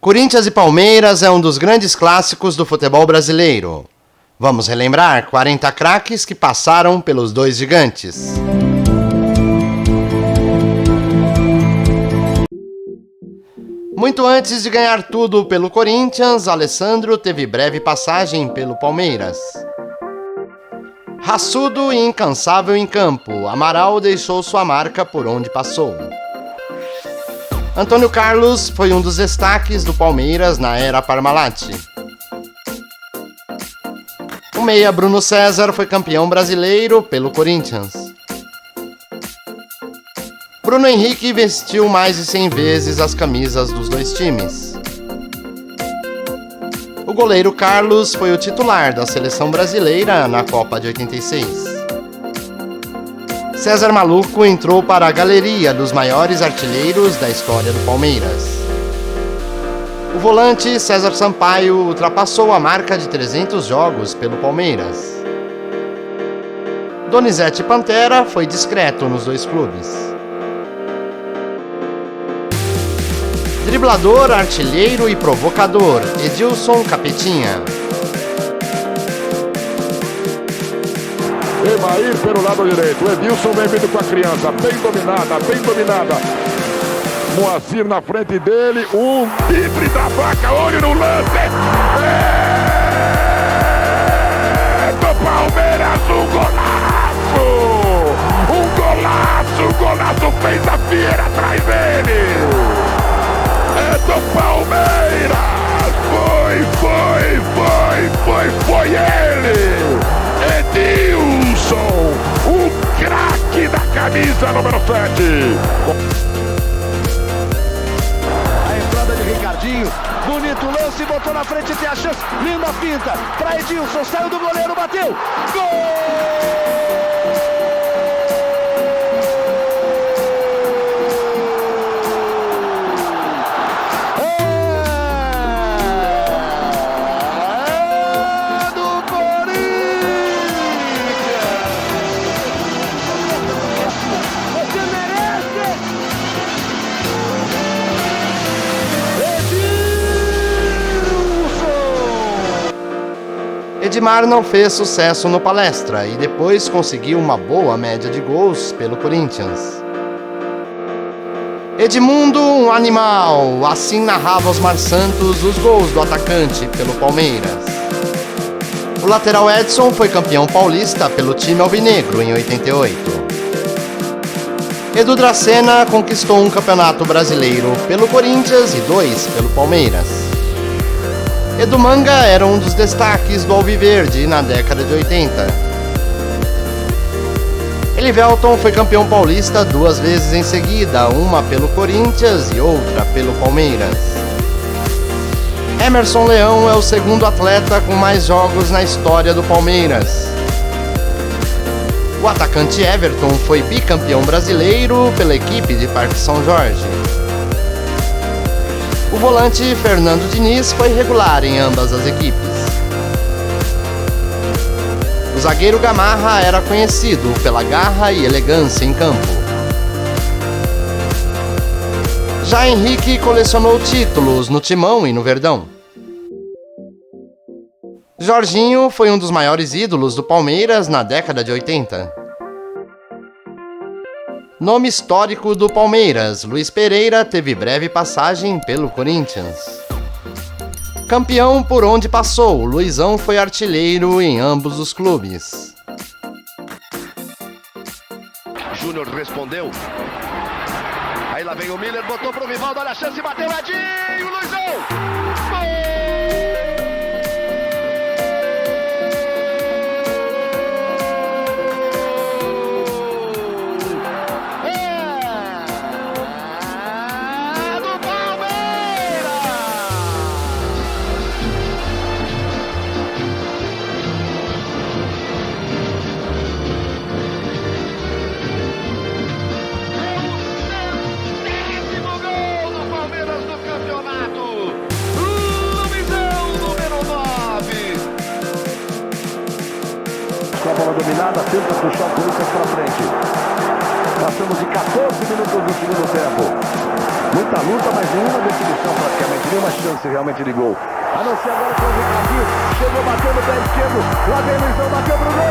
Corinthians e Palmeiras é um dos grandes clássicos do futebol brasileiro. Vamos relembrar 40 craques que passaram pelos dois gigantes. Muito antes de ganhar tudo pelo Corinthians, Alessandro teve breve passagem pelo Palmeiras. Raçudo e incansável em campo, Amaral deixou sua marca por onde passou. Antônio Carlos foi um dos destaques do Palmeiras na era Parmalat. O meia Bruno César foi campeão brasileiro pelo Corinthians. Bruno Henrique vestiu mais de 100 vezes as camisas dos dois times. O goleiro Carlos foi o titular da seleção brasileira na Copa de 86. César Maluco entrou para a galeria dos maiores artilheiros da história do Palmeiras. O volante César Sampaio ultrapassou a marca de 300 jogos pelo Palmeiras. Donizete Pantera foi discreto nos dois clubes. Driblador, artilheiro e provocador, Edilson Capetinha. Emair pelo lado direito, Edilson vem vindo com a criança, bem dominada, bem dominada. Moacir na frente dele, um tifre da vaca, olho no lance. É do Palmeiras, um golaço! Um golaço, o golaço fez a Fiera atrás dele. É do Palmeiras, foi ele! Edilson, o craque da camisa número 7. A entrada de Ricardinho, bonito lance, botou na frente, tem a chance, linda finta, para Edilson, saiu do goleiro, bateu, gol! Edmar não fez sucesso no Palestra e depois conseguiu uma boa média de gols pelo Corinthians. Edmundo, um animal, assim narrava Osmar Santos os gols do atacante pelo Palmeiras. O lateral Edson foi campeão paulista pelo time alvinegro em 88. Edu Dracena conquistou um campeonato brasileiro pelo Corinthians e 2 pelo Palmeiras. Edu Manga era um dos destaques do Alviverde na década de 80. Elivelton foi campeão paulista 2 vezes em seguida, uma pelo Corinthians e outra pelo Palmeiras. Emerson Leão é o segundo atleta com mais jogos na história do Palmeiras. O atacante Everton foi bicampeão brasileiro pela equipe de Parque São Jorge. O volante Fernando Diniz foi regular em ambas as equipes. O zagueiro Gamarra era conhecido pela garra e elegância em campo. Já Henrique colecionou títulos no Timão e no Verdão. Jorginho foi um dos maiores ídolos do Palmeiras na década de 80. Nome histórico do Palmeiras, Luiz Pereira teve breve passagem pelo Corinthians. Campeão por onde passou, Luizão foi artilheiro em ambos os clubes. Júnior respondeu. Aí lá vem o Miller, botou pro Rivaldo, olha a chance, bateu Edinho, Luizão! Gol! Com a bola dominada, tenta puxar o Corinthians para frente. Passamos de 14 minutos do segundo tempo. Muita luta, mas nenhuma definição praticamente, nenhuma chance realmente de gol. A não ser agora com o Ricardinho. Chegou, bateu no pé esquerdo. Lá vem o Luizão, bateu pro gol.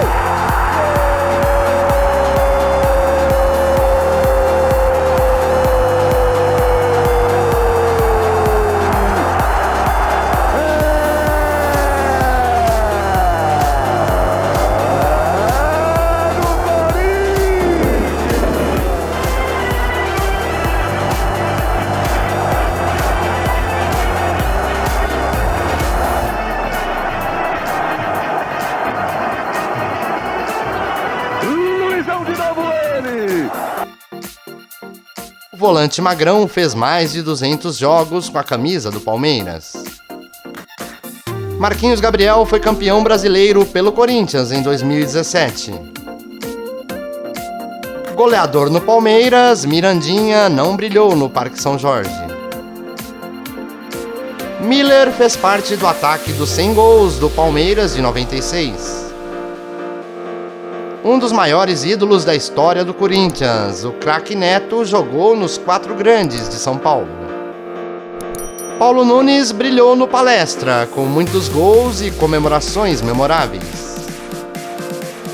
O volante magrão fez mais de 200 jogos com a camisa do Palmeiras. Marquinhos Gabriel foi campeão brasileiro pelo Corinthians em 2017. Goleador no Palmeiras, Mirandinha não brilhou no Parque São Jorge. Miller fez parte do ataque dos 100 gols do Palmeiras de 96. Um dos maiores ídolos da história do Corinthians, o craque Neto, jogou nos 4 grandes de São Paulo. Paulo Nunes brilhou no Palestra, com muitos gols e comemorações memoráveis.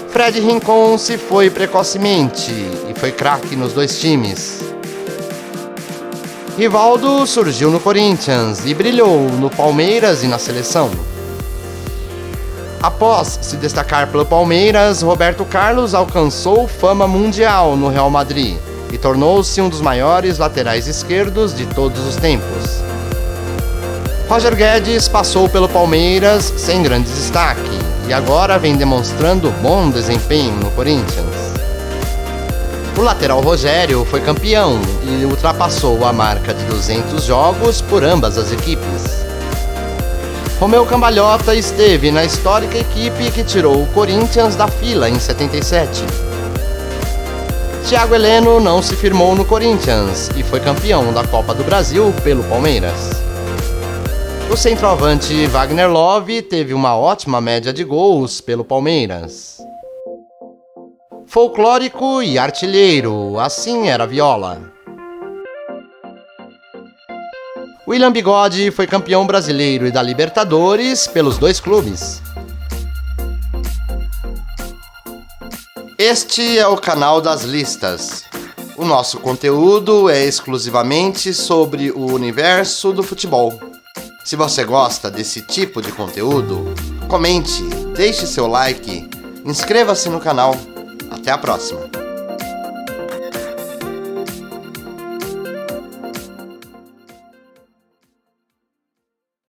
Fred Rincon se foi precocemente e foi craque nos 2 times. Rivaldo surgiu no Corinthians e brilhou no Palmeiras e na seleção. Após se destacar pelo Palmeiras, Roberto Carlos alcançou fama mundial no Real Madrid e tornou-se um dos maiores laterais esquerdos de todos os tempos. Roger Guedes passou pelo Palmeiras sem grande destaque e agora vem demonstrando bom desempenho no Corinthians. O lateral Rogério foi campeão e ultrapassou a marca de 200 jogos por ambas as equipes. Romeu Cambalhota esteve na histórica equipe que tirou o Corinthians da fila em 77. Thiago Heleno não se firmou no Corinthians e foi campeão da Copa do Brasil pelo Palmeiras. O centroavante Wagner Love teve uma ótima média de gols pelo Palmeiras. Folclórico e artilheiro, assim era Viola. William Bigode foi campeão brasileiro e da Libertadores pelos 2 clubes. Este é o canal das listas. O nosso conteúdo é exclusivamente sobre o universo do futebol. Se você gosta desse tipo de conteúdo, comente, deixe seu like, inscreva-se no canal. Até a próxima!